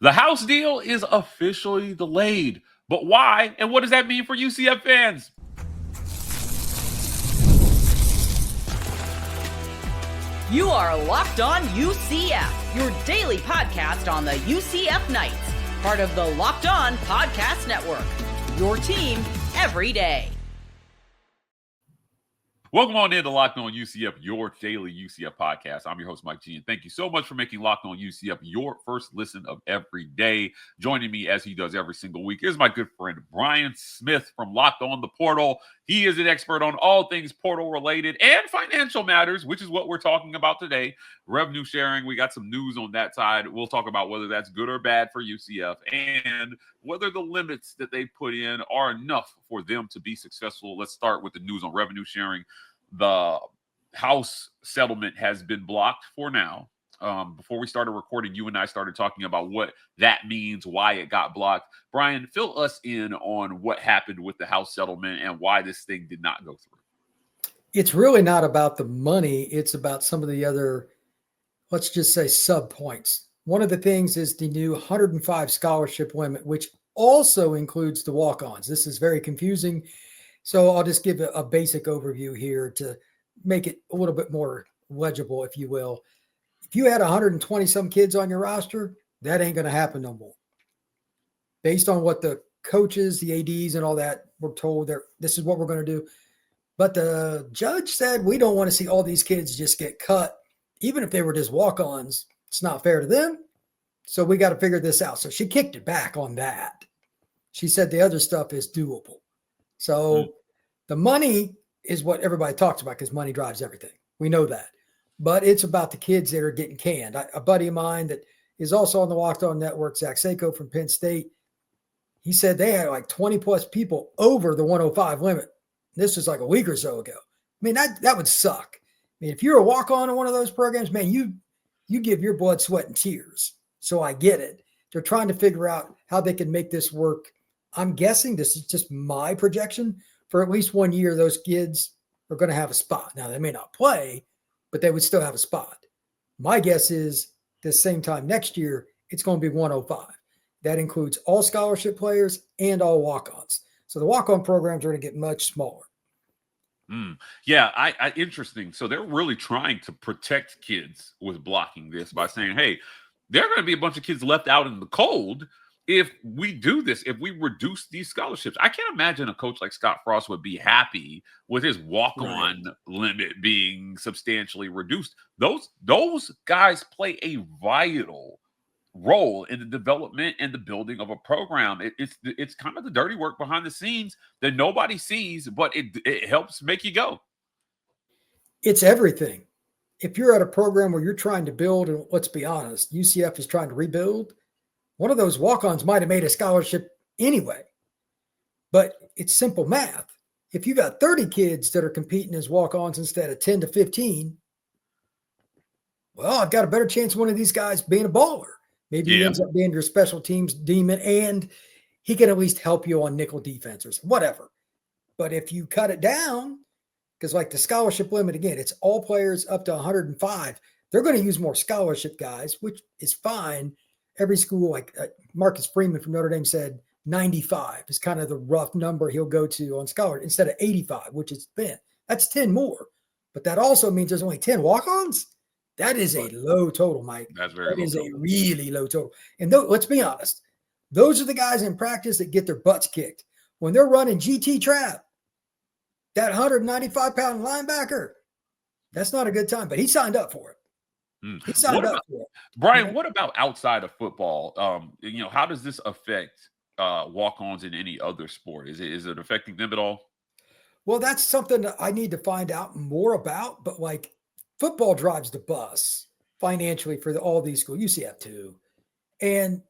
The house deal is officially delayed. But why? And what does that mean for UCF fans? You are Locked On UCF, your daily podcast on the UCF Knights, part of the Locked On Podcast Network, your team every day. Welcome on in to Locked On UCF, your daily UCF podcast. I'm your host, Mike G, and thank you so much for making Locked On UCF your first listen of every day. Joining me, as he does every single week, is my good friend, Brian Smith from Locked On the Portal. He is an expert on all things portal-related and financial matters, which is what we're talking about today. Revenue sharing, we got some news on that side. We'll talk about whether that's good or bad for UCF and whether the limits that they put in are enough for them to be successful. Let's start with the news on revenue sharing. The house settlement has been blocked for now. Before we started recording, you and I started talking about what that means, why it got blocked. Brian, fill us in on what happened with the house settlement and why this thing did not go through. It's really not about the money. It's about some of the other, let's just say, sub points. One of the things is the new 105 scholarship limit, which also includes the walk-ons. This is very confusing. So I'll just give a basic overview here to make it a little bit more legible, if you will. If you had 120 some kids on your roster, that ain't going to happen no more. Based on what the coaches, the ADs and all that were told, this is what we're going to do. But the judge said, we don't want to see all these kids just get cut. Even if they were just walk-ons, it's not fair to them. So we got to figure this out. So she kicked it back on that. She said the other stuff is doable. So the money is what everybody talks about because money drives everything. We know that. But it's about the kids that are getting canned. A buddy of mine that is also on the Locked On Network, Zach Seiko from Penn State, he said they had like 20 plus people over the 105 limit. This was like a week or so ago. I mean, that would suck. I mean, if you're a walk-on in one of those programs, man, you give your blood, sweat, and tears. So I get it. They're trying to figure out how they can make this work. I'm guessing, this is just my projection, for at least 1 year, those kids are going to have a spot. Now, they may not play, but they would still have a spot. My guess is the same time next year, it's going to be 105. That includes all scholarship players and all walk-ons. So the walk-on programs are going to get much smaller. Yeah, interesting. So they're really trying to protect kids with blocking this by saying, hey, there are going to be a bunch of kids left out in the cold if we do this, if we reduce these scholarships. I can't imagine a coach like Scott Frost would be happy with his walk-on limit being substantially reduced. Those guys play a vital role in the development and the building of a program. It's kind of the dirty work behind the scenes that nobody sees, but it helps make you go. It's everything. If you're at a program where you're trying to build, and let's be honest, UCF is trying to rebuild, one of those walk-ons might have made a scholarship anyway. But it's simple math. If you got 30 kids that are competing as walk-ons instead of 10 to 15, well, I've got a better chance of one of these guys being a baller. Maybe he ends up being your special teams demon, and he can at least help you on nickel defense or whatever. But if you cut it down, because like the scholarship limit, again, it's all players up to 105. They're going to use more scholarship guys, which is fine. Every school, like Marcus Freeman from Notre Dame said, 95 is kind of the rough number he'll go to on scholarship instead of 85, which it's been. That's 10 more. But that also means there's only 10 walk-ons. That is a low total, Mike. That's very low. That is a really low total. And let's be honest, those are the guys in practice that get their butts kicked. When they're running GT trap, that 195-pound linebacker, that's not a good time, but he signed up for it. He signed up for it. Brian, what about outside of football? How does this affect walk-ons in any other sport? Is it affecting them at all? Well, that's something that I need to find out more about. But like football drives the bus financially for all these schools, UCF too, and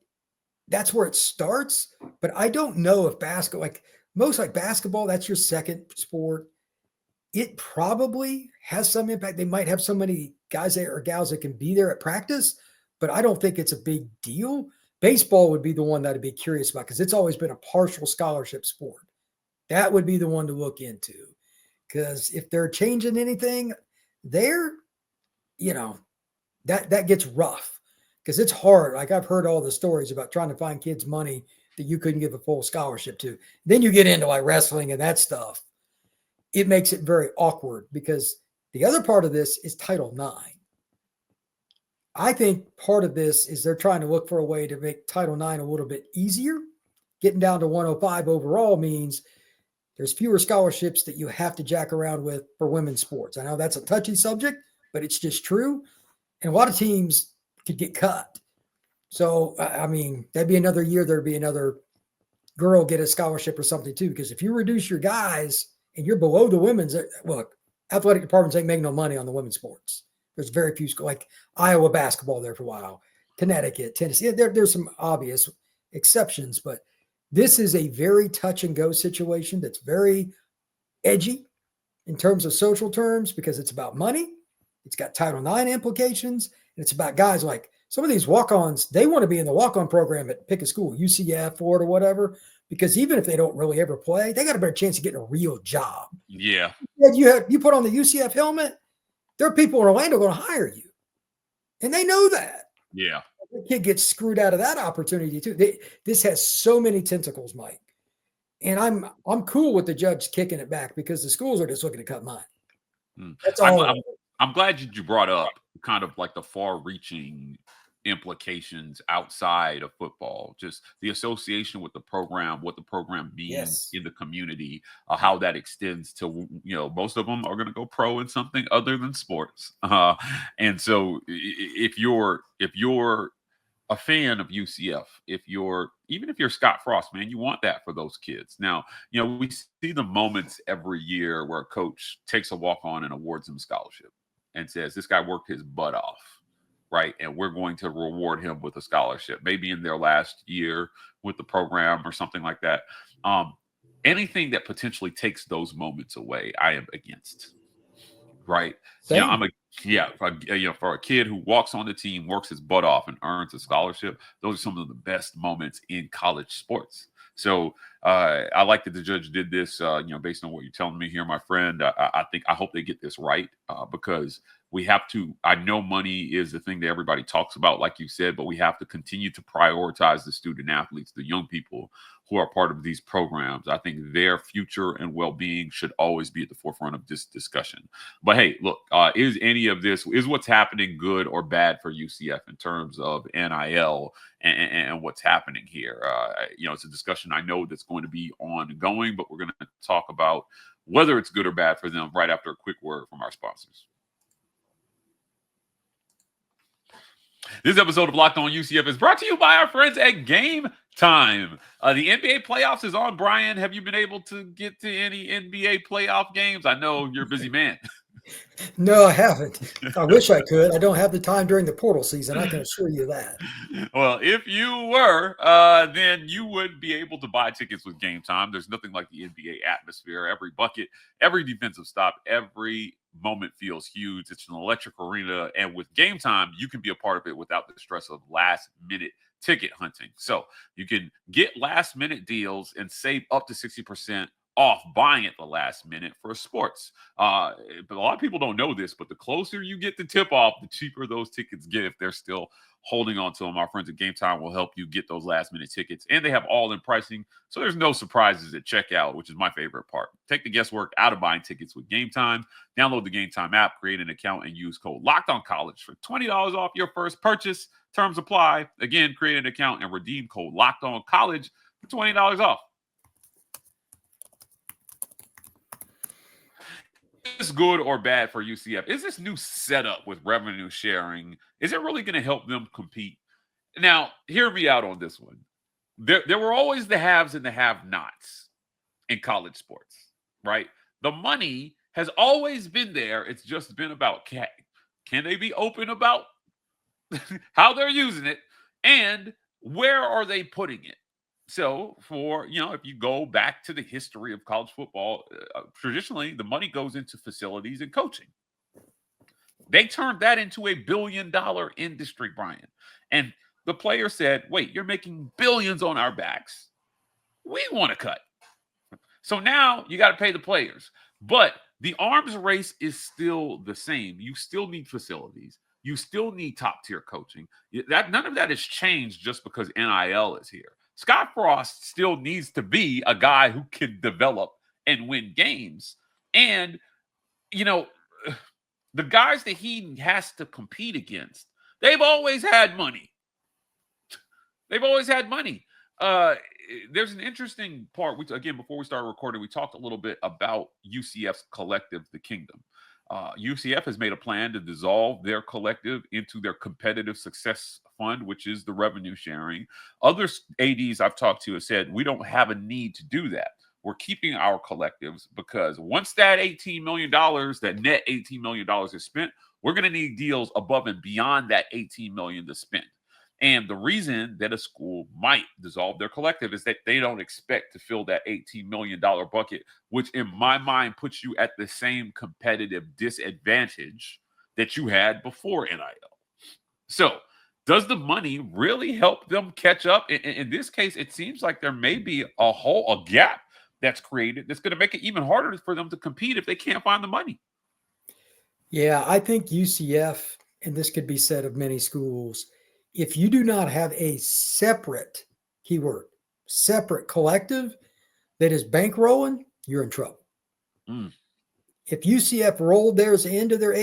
that's where it starts. But I don't know if basketball, that's your second sport. It probably has some impact. They might have so many guys there or gals that can be there at practice, but I don't think it's a big deal. Baseball would be the one that I'd be curious about because it's always been a partial scholarship sport. That would be the one to look into because if they're changing anything there, that gets rough because it's hard. Like I've heard all the stories about trying to find kids money that you couldn't give a full scholarship to. Then you get into like wrestling and that stuff. It makes it very awkward because the other part of this is Title IX. I think part of this is they're trying to look for a way to make Title IX a little bit easier. Getting down to 105 overall means there's fewer scholarships that you have to jack around with for women's sports. I know that's a touchy subject, but it's just true. And a lot of teams could get cut. So, I mean, that'd be another year. There'd be another girl get a scholarship or something too. Because if you reduce your guys and you're below the women's, look, athletic departments ain't making no money on the women's sports. There's very few, like Iowa basketball there for a while, Connecticut, Tennessee. There's some obvious exceptions, but this is a very touch and go situation that's very edgy in terms of social terms because it's about money. It's got Title IX implications. And it's about guys like some of these walk-ons, they want to be in the walk-on program at pick a school, UCF, Florida, whatever, because even if they don't really ever play, they got a better chance of getting a real job. Yeah. You put on the UCF helmet, there are people in Orlando going to hire you. And they know that. Yeah. The kid gets screwed out of that opportunity too. This has so many tentacles, Mike. And I'm cool with the judge kicking it back because the schools are just looking to cut mine. That's all. I'm glad you brought up kind of like the far-reaching implications outside of football, just the association with the program, what the program means in the community, how that extends to, most of them are going to go pro in something other than sports. And so if you're a fan of UCF, even if you're Scott Frost, man, you want that for those kids. Now, we see the moments every year where a coach takes a walk-on and awards him a scholarship and says, this guy worked his butt off, right? And we're going to reward him with a scholarship, maybe in their last year with the program or something like that. Anything that potentially takes those moments away, I am against, right? Same. For a kid who walks on the team, works his butt off and earns a scholarship, those are some of the best moments in college sports. So I like that the judge did this, based on what you're telling me here, my friend. I hope they get this right because we have to. I know money is the thing that everybody talks about, like you said, but we have to continue to prioritize the student athletes, the young people who are part of these programs. I think their future and well-being should always be at the forefront of this discussion. But hey, look, is what's happening good or bad for UCF in terms of NIL and what's happening here? It's a discussion I know that's going to be ongoing, but we're going to talk about whether it's good or bad for them right after a quick word from our sponsors. This episode of Locked On UCF is brought to you by our friends at Game Time. The NBA playoffs is on. Brian, have you been able to get to any NBA playoff games? I know you're a busy man. No, I haven't. I wish I could. I don't have the time during the portal season. I can assure you that. Well, if you were, then you would be able to buy tickets with Game Time. There's nothing like the NBA atmosphere. Every bucket, every defensive stop, every moment feels huge. It's an electric arena. And with Game Time, you can be a part of it without the stress of last-minute ticket hunting. So you can get last-minute deals and save up to 60% off buying at the last minute for sports. But a lot of people don't know this, but the closer you get to tip off, the cheaper those tickets get if they're still holding on to them. Our friends at Game Time will help you get those last minute tickets, and they have all-in pricing, so there's no surprises at checkout, which is my favorite part. Take the guesswork out of buying tickets with Game Time. Download the Game Time app, create an account, and use code LOCKEDONCollege for $20 off your first purchase. Terms apply. Again, create an account and redeem code LOCKEDONCollege for $20 off. Is this good or bad for UCF? Is this new setup with revenue sharing, is it really going to help them compete? Now, hear me out on this one. There were always the haves and the have-nots in college sports, right? The money has always been there. It's just been about can they be open about how they're using it and where are they putting it? So if you go back to the history of college football, traditionally the money goes into facilities and coaching. They turned that into a $1 billion industry, Brian. And the player said, wait, you're making billions on our backs. We want to cut. So now you got to pay the players. But the arms race is still the same. You still need facilities. You still need top tier coaching. That none of that has changed just because NIL is here. Scott Frost still needs to be a guy who can develop and win games. And, the guys that he has to compete against, they've always had money. They've always had money. There's an interesting part. Before we started recording, we talked a little bit about UCF's collective, the Kingdom. UCF has made a plan to dissolve their collective into their competitive success fund, which is the revenue sharing. Other ADs I've talked to have said, we don't have a need to do that. We're keeping our collectives because once that $18 million, that net $18 million is spent, we're going to need deals above and beyond that $18 million to spend. And the reason that a school might dissolve their collective is that they don't expect to fill that $18 million bucket, which in my mind puts you at the same competitive disadvantage that you had before NIL. So does the money really help them catch up? In this case, it seems like there may be a gap that's created that's going to make it even harder for them to compete if they can't find the money. Yeah, I think UCF, and this could be said of many schools, if you do not have a separate collective that is bankrolling, you're in trouble. If UCF rolled theirs into their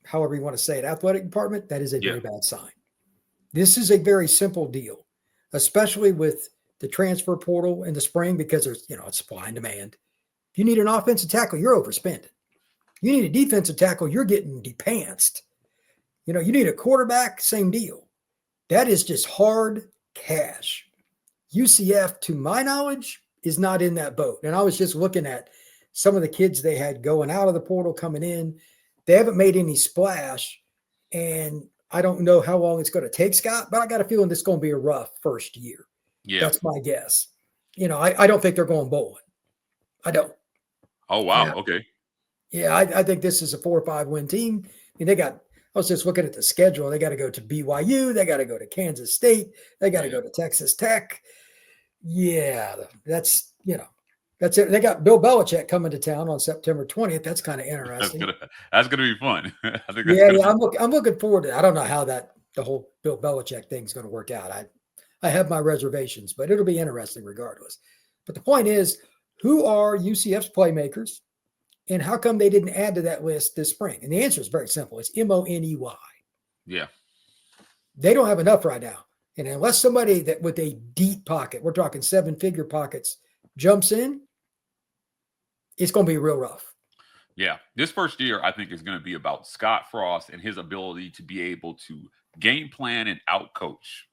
however you want to say it, athletic department, that is a very bad sign. This is a very simple deal, especially with the transfer portal in the spring, because there's, it's supply and demand. If you need an offensive tackle, you're overspending. You need a defensive tackle, you're getting depantsed. You need a quarterback, same deal. That is just hard cash. UCF, to my knowledge, is not in that boat. And I was just looking at some of the kids they had going out of the portal, coming in. They haven't made any splash. And I don't know how long it's going to take, Scott, but I got a feeling this is going to be a rough first year. Yeah. That's my guess. I don't think they're going bowling. I don't. Oh, wow. Yeah. Okay. Yeah, I think this is a 4 or 5 win team. I was just looking at the schedule. They got to go to BYU. They got to go to Kansas State. They got to go to Texas Tech. Yeah, that's it. They got Bill Belichick coming to town on September 20th. That's kind of interesting. That's gonna be fun. I'm looking forward to it. I don't know how the whole Bill Belichick thing is going to work out. I have my reservations, but it'll be interesting regardless. But the point is, who are UCF's playmakers? And how come they didn't add to that list this spring? And the answer is very simple. It's Money. Yeah. They don't have enough right now. And unless somebody that with a deep pocket, we're talking 7-figure pockets, jumps in, it's going to be real rough. Yeah. This first year, I think, is going to be about Scott Frost and his ability to be able to game plan and outcoach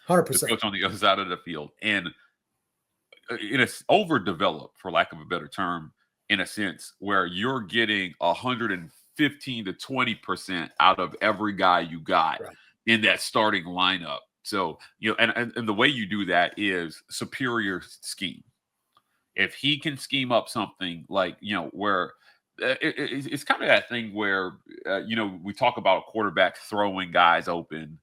100%. The coach on the other side of the field. And it's overdeveloped, for lack of a better term, in a sense where you're getting 115 to 20% out of every guy you got in that starting lineup. So, and the way you do that is superior scheme. If he can scheme up something like, where it's kind of that thing where, we talk about a quarterback throwing guys open,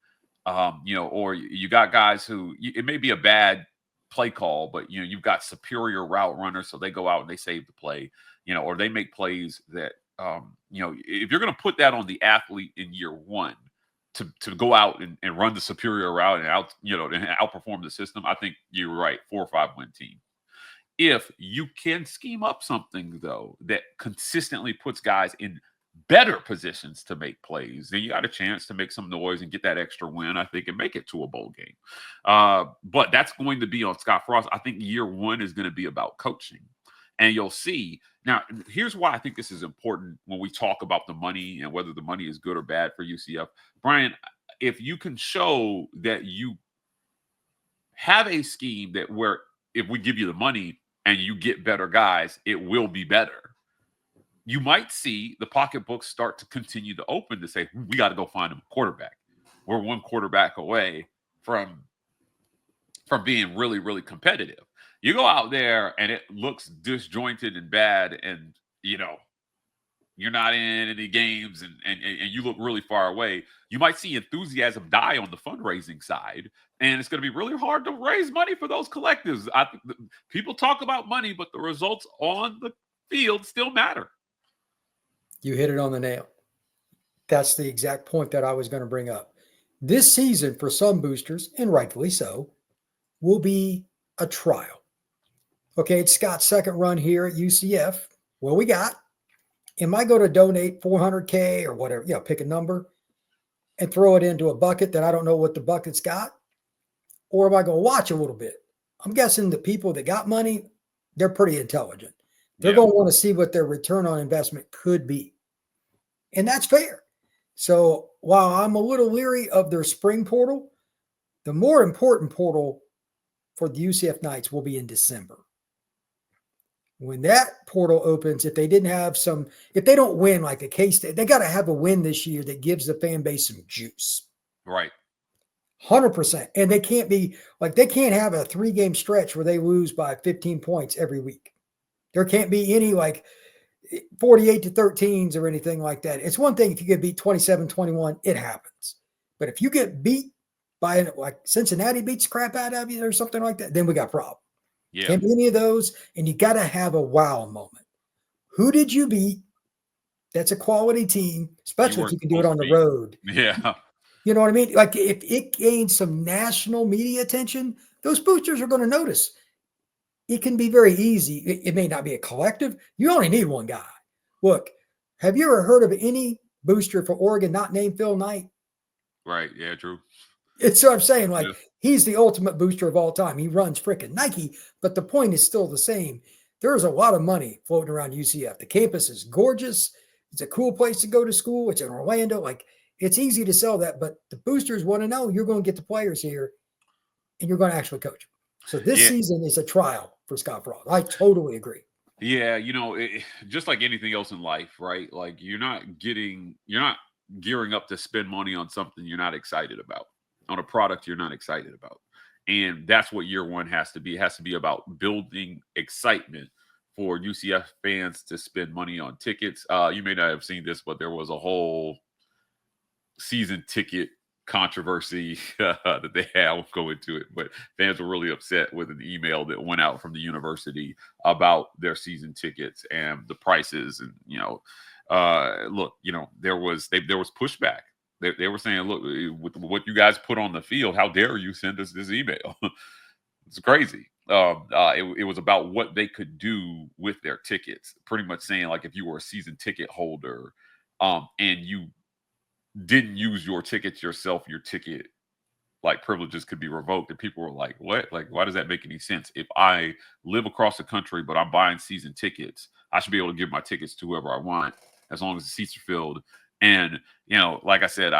or you got guys who it may be a bad play call, but you've got superior route runners, so they go out and they save the play, or they make plays that if you're going to put that on the athlete in year one to go out and run the superior route and outperform the system, I think you're right, 4 or 5 win team. If you can scheme up something though that consistently puts guys in better positions to make plays, then you got a chance to make some noise and get that extra win, I think, and make it to a bowl game. But that's going to be on Scott Frost. I think year one is going to be about coaching. And you'll see. Now, here's why I think this is important when we talk about the money and whether the money is good or bad for UCF. Brian, if you can show that you have a scheme that where if we give you the money and you get better guys, it will be better. You might see the pocketbooks start to continue to open to say, we got to go find a quarterback. We're one quarterback away from being really, really competitive. You go out there and it looks disjointed and bad, and you're not in any games and you look really far away. You might see enthusiasm die on the fundraising side, and it's going to be really hard to raise money for those collectives. I think people talk about money, but the results on the field still matter. You hit it on the nail. That's the exact point that I was going to bring up. This season, for some boosters, and rightfully so, will be a trial. Okay, it's Scott's second run here at UCF. What we got? Am I going to donate $400K or whatever, pick a number and throw it into a bucket that I don't know what the bucket's got? Or am I going to watch a little bit? I'm guessing the people that got money, they're pretty intelligent. They're going to want to see what their return on investment could be. And that's fair. So while I'm a little leery of their spring portal, the more important portal for the UCF Knights will be in December. When that portal opens, if they don't win like a K-State, they got to have a win this year that gives the fan base some juice. Right. 100%. And they can't have a 3-game stretch where they lose by 15 points every week. There can't be any 48-13s or anything like that. It's one thing if you get beat 27-21, it happens. But if you get beat by Cincinnati beats crap out of you or something like that, then we got a problem. Yeah. Can't be any of those, and you got to have a wow moment. Who did you beat? That's a quality team, especially if you can do it on the road. Yeah. You know what I mean? Like if it gains some national media attention, those boosters are going to notice. It can be very easy. It may not be a collective. You only need one guy. Look, have you ever heard of any booster for Oregon not named Phil Knight? Right. Yeah, true. It's what I'm saying. He's the ultimate booster of all time. He runs freaking Nike, but the point is still the same. There's a lot of money floating around UCF. The campus is gorgeous. It's a cool place to go to school. It's in Orlando. It's easy to sell that, but the boosters want to know you're going to get the players here and you're going to actually coach them. So this season is a trial for Scott Frost. I totally agree. Yeah. Just like anything else in life, right? Like you're not gearing up to spend money on something you're not excited about, on a product you're not excited about. And that's what year one has to be. It has to be about building excitement for UCF fans to spend money on tickets. You may not have seen this, but there was a whole season ticket controversy that they had. I won't go into it, but fans were really upset with an email that went out from the university about their season tickets and the prices. And, look, there was pushback. They were saying, look, with what you guys put on the field, how dare you send us this email? It's crazy. It was about what they could do with their tickets. Pretty much saying, like, if you were a season ticket holder and you didn't use your tickets yourself, your ticket privileges could be revoked. And people were like, what? Like, why does that make any sense? If I live across the country, but I'm buying season tickets, I should be able to give my tickets to whoever I want as long as the seats are filled. And, like I said,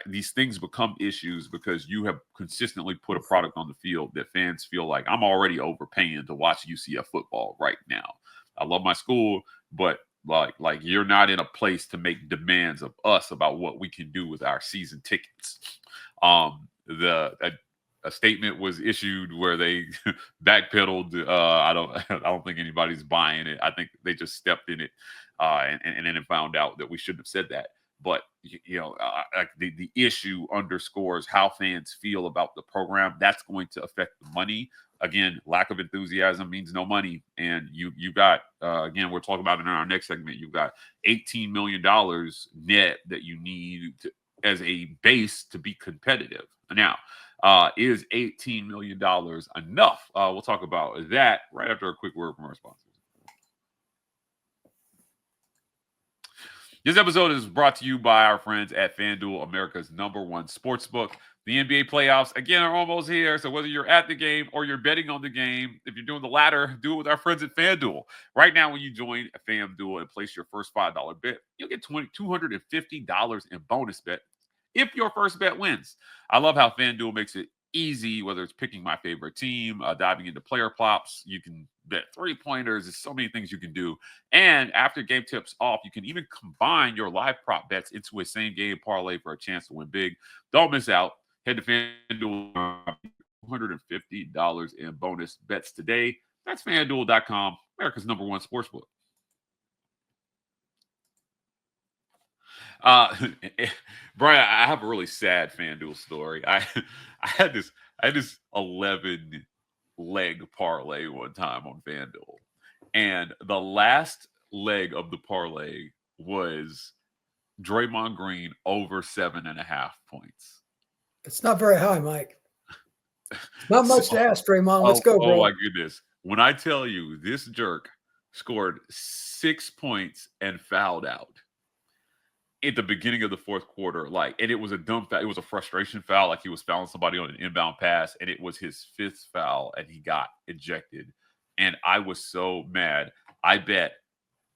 these things become issues because you have consistently put a product on the field that fans feel like I'm already overpaying to watch UCF football right now. I love my school, but like you're not in a place to make demands of us about what we can do with our season tickets. A statement was issued where they backpedaled. I don't think anybody's buying it. I think they just stepped in it and then found out that we shouldn't have said that. But the issue underscores how fans feel about the program. That's going to affect the money. Again, lack of enthusiasm means no money. And you got again, we'll talk about it in our next segment. You've got $18 million net that you need as a base to be competitive. Now, is $18 million enough? We'll talk about that right after a quick word from our sponsors. This episode is brought to you by our friends at FanDuel, America's #1 sportsbook. The NBA playoffs, again, are almost here. So whether you're at the game or you're betting on the game, if you're doing the latter, do it with our friends at FanDuel. Right now, when you join FanDuel and place your first $5 bet, you'll get $250 in bonus bet if your first bet wins. I love how FanDuel makes it easy, whether it's picking my favorite team, diving into player props. You can bet 3-pointers. There's so many things you can do. And after game tips off, you can even combine your live prop bets into a same game parlay for a chance to win big. Don't miss out. Head to FanDuel, $250 in bonus bets today. That's FanDuel.com, America's #1 sportsbook. Brian, I have a really sad FanDuel story. I had this 11-leg parlay one time on FanDuel, and the last leg of the parlay was Draymond Green over 7.5 points. It's not very high, Mike. Not much to ask, Draymond. Let's go, bro. Oh, my goodness. When I tell you this jerk scored 6 points and fouled out at the beginning of the fourth quarter, and it was a dumb foul. It was a frustration foul, like he was fouling somebody on an inbound pass, and it was his 5th foul, and he got ejected. And I was so mad. I bet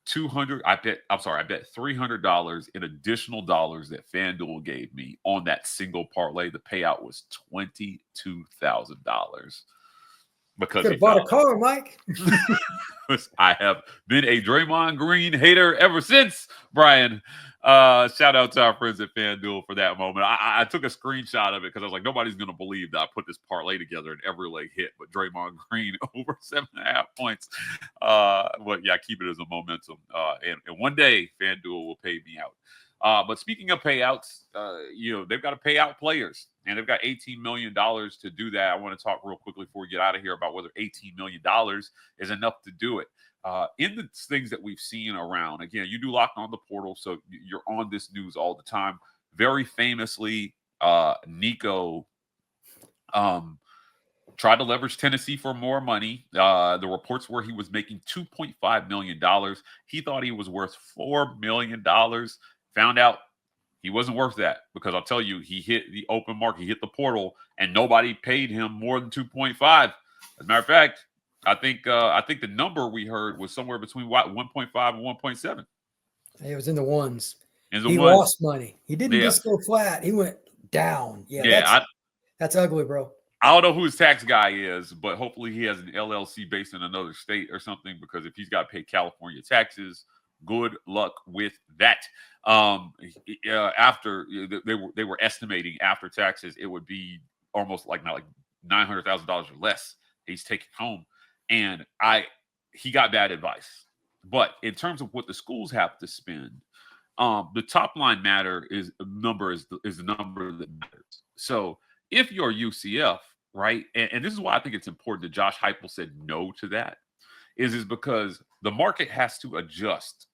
$300 in additional dollars that FanDuel gave me on that single parlay. The payout was $22,000 because could have bought a car, Mike. I have been a Draymond Green hater ever since, Brian. Shout out to our friends at FanDuel for that moment. I took a screenshot of it because I was like, nobody's going to believe that I put this parlay together and every leg hit, but Draymond Green over 7.5 points. But yeah, keep it as a momentum. And one day FanDuel will pay me out. But speaking of payouts, they've got to pay out players, and they've got $18 million to do that. I want to talk real quickly before we get out of here about whether $18 million is enough to do it. In the things that we've seen around, again, you do Locked On the Portal, so you're on this news all the time. Very famously, Nico tried to leverage Tennessee for more money. The reports were he was making $2.5 million. He thought he was worth $4 million. Found out he wasn't worth that, because I'll tell you, he hit the open market, he hit the portal, and nobody paid him more than 2.5. As a matter of fact, I think the number we heard was somewhere between 1.5 and 1.7. It was in the ones. He lost money. He didn't just go flat. He went down. That's ugly, bro. I don't know who his tax guy is, but hopefully he has an LLC based in another state or something, because if he's got to pay California taxes, good luck with that. After they were estimating after taxes, it would be almost like $900,000 or less he's taking home. And he got bad advice. But in terms of what the schools have to spend, the top line is the number that matters. So if you're UCF, right, and this is why I think it's important that Josh Heupel said no to that, is because the market has to adjust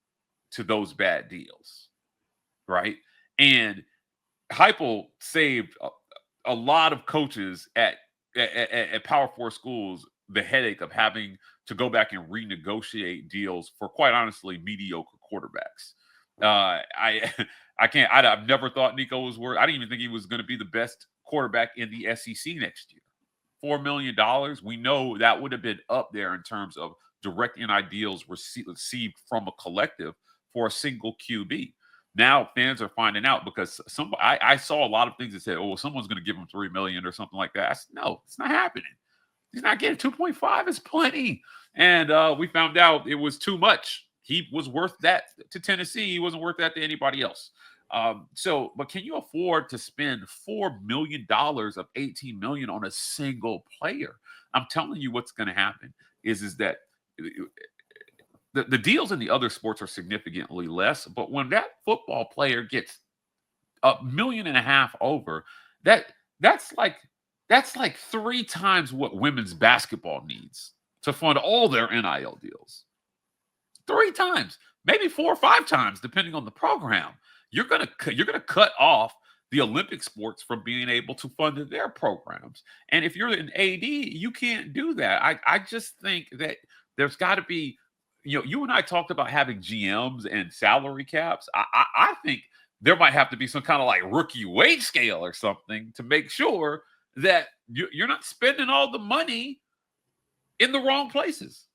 to those bad deals, right? And Heupel saved a lot of coaches at Power 4 schools the headache of having to go back and renegotiate deals for, quite honestly, mediocre quarterbacks. I've never thought Nico was worth. I didn't even think he was going to be the best quarterback in the SEC next year. $4 million, we know that would have been up there in terms of direct NIL deals received from a collective for a single QB. Now fans are finding out, because I saw a lot of things that said, "Oh, someone's going to give him $3 million or something like that." I said, no, it's not happening. He's not getting 2.5 is plenty. And we found out it was too much. He was worth that to Tennessee. He wasn't worth that to anybody else. But can you afford to spend $4 million of $18 million on a single player? I'm telling you what's going to happen is that the deals in the other sports are significantly less. But when that football player gets $1.5 million over, that's like 3 times what women's basketball needs to fund all their NIL deals. 3 times, maybe 4 or 5 times, depending on the program. You're gonna cut off the Olympic sports from being able to fund their programs. And if you're an AD, you can't do that. I just think that there's got to be, you and I talked about having GMs and salary caps. I think there might have to be some kind of like rookie wage scale or something to make sure that you're not spending all the money in the wrong places.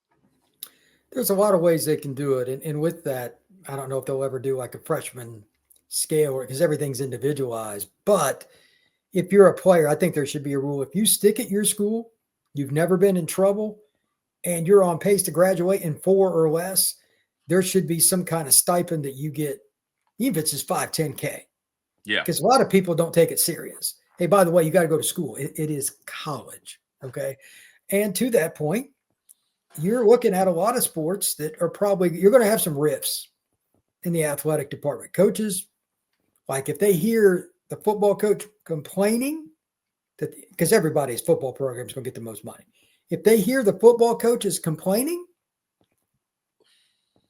There's a lot of ways they can do it. And with that, I don't know if they'll ever do like a freshman scale, because everything's individualized. But if you're a player, I think there should be a rule. If you stick at your school, you've never been in trouble, and you're on pace to graduate in 4 or less, there should be some kind of stipend that you get, even if it's just $5, $10K. Yeah. Because a lot of people don't take it serious. Hey, by the way, you got to go to school. It is college. Okay. And to that point, you're looking at a lot of sports that are you're going to have some rifts in the athletic department. Coaches, like if they hear the football coach complaining, because everybody's football program is going to get the most money. If they hear the football coaches complaining,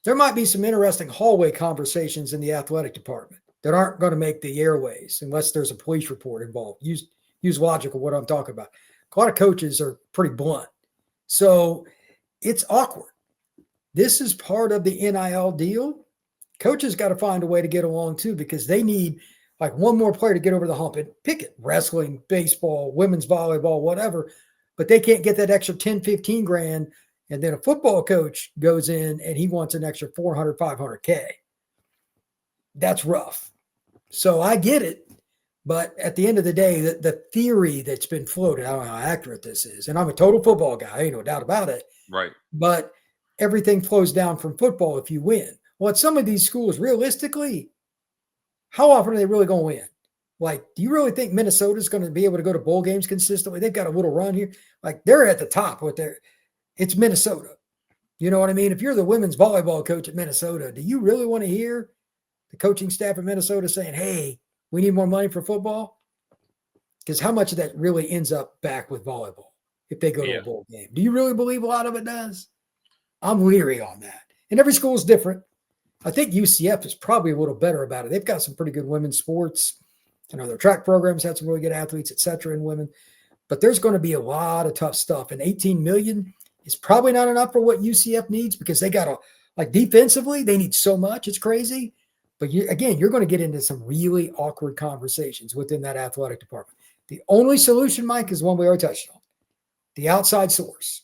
there might be some interesting hallway conversations in the athletic department. that aren't going to make the airways unless there's a police report involved. Use logic of what I'm talking about. A lot of coaches are pretty blunt. So it's awkward. This is part of the NIL deal. Coaches got to find a way to get along too, because they need like one more player to get over the hump and pick it. Wrestling, baseball, women's volleyball, whatever. But they can't get that extra 10, 15 grand. And then a football coach goes in and he wants an extra 400, 500K. That's rough. So I get it. But at the end of the day, the theory that's been floated, I don't know how accurate this is. And I'm a total football guy. Ain't no doubt about it. Right. But everything flows down from football if you win. Well, at some of these schools, realistically, how often are they really going to win? Like, do you really think Minnesota's going to be able to go to bowl games consistently? They've got a little run here. Like, they're at the top with it's Minnesota. You know what I mean? If you're the women's volleyball coach at Minnesota, do you really want to hear the coaching staff of Minnesota saying, hey, we need more money for football? Because how much of that really ends up back with volleyball if they go to a bowl game? Do you really believe a lot of it does? I'm leery on that. And every school is different. I think UCF is probably a little better about it. They've got some pretty good women's sports. I know their track programs had some really good athletes, et cetera, in women. But there's going to be a lot of tough stuff. And $18 million is probably not enough for what UCF needs, because they got to, like, defensively, they need so much. It's crazy. But you're going to get into some really awkward conversations within that athletic department. The only solution, Mike, is one we already touched on: the outside source.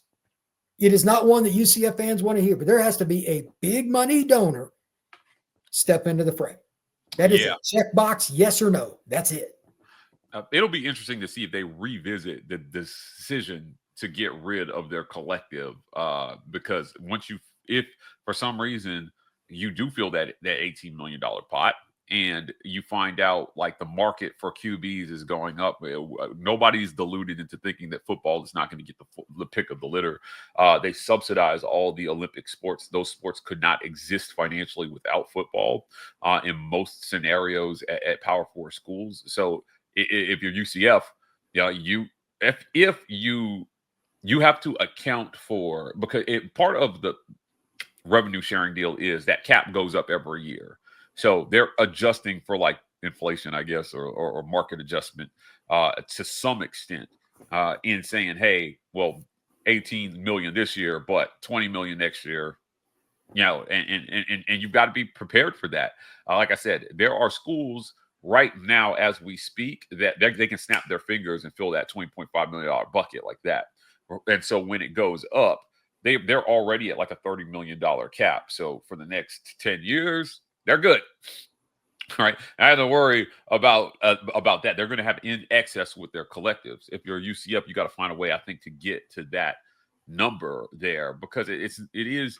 It is not one that UCF fans want to hear, but there has to be a big money donor step into the fray. That is a checkbox, yes or no. That's it. It'll be interesting to see if they revisit the decision to get rid of their collective, because if for some reason you do feel that $18 million pot, and you find out like the market for QBs is going up, nobody's deluded into thinking that football is not going to get the pick of the litter. They subsidize all the Olympic sports. Those sports could not exist financially without football in most scenarios at Power 4 schools. So if you're UCF, if you have to account for, because part of the revenue sharing deal is that cap goes up every year. So they're adjusting for like inflation, I guess, or market adjustment to some extent in saying, hey, well, 18 million this year, but 20 million next year, and you've got to be prepared for that. Like I said, there are schools right now as we speak that they can snap their fingers and fill that $20.5 million bucket like that. And so when it goes up, they're already at like a $30 million cap. So for the next 10 years, they're good. All right. I have to worry about that. They're going to have in excess with their collectives. If you're UCF, you got to find a way, I think, to get to that number there, because it is.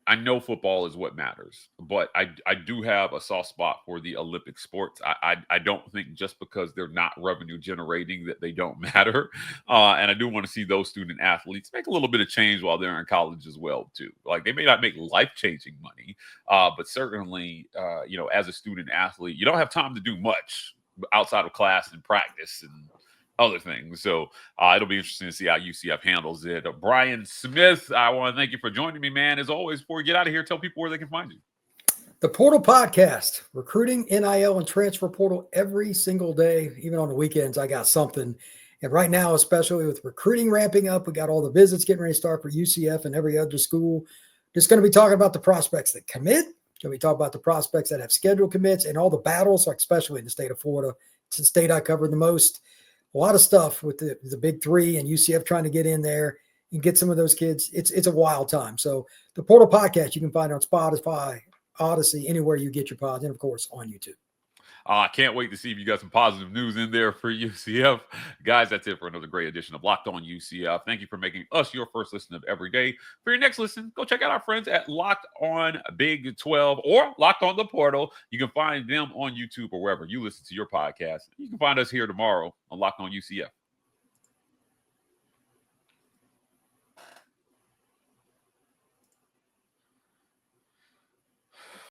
I know football is what matters, but I do have a soft spot for the Olympic sports. I don't think just because they're not revenue generating that they don't matter. And I do want to see those student athletes make a little bit of change while they're in college as well, too. Like, they may not make life-changing money, but certainly, as a student athlete, you don't have time to do much outside of class and practice and other things. So it'll be interesting to see how UCF handles it. Brian Smith, I want to thank you for joining me, man. As always, before we get out of here, tell people where they can find you. The Portal Podcast, recruiting, NIL, and transfer portal every single day. Even on the weekends, I got something. And right now, especially with recruiting ramping up, we got all the visits getting ready to start for UCF and every other school. Just going to be talking about the prospects that commit. Going to be talking about the prospects that have scheduled commits and all the battles, like especially in the state of Florida. It's the state I cover the most. A lot of stuff with the big three and UCF trying to get in there and get some of those kids. It's a wild time. So the Portal Podcast, you can find it on Spotify, Odyssey, anywhere you get your pods, and of course on YouTube. I can't wait to see if you got some positive news in there for UCF. Guys, that's it for another great edition of Locked On UCF. Thank you for making us your first listen of every day. For your next listen, go check out our friends at Locked On Big 12 or Locked On The Portal. You can find them on YouTube or wherever you listen to your podcast. You can find us here tomorrow on Locked On UCF.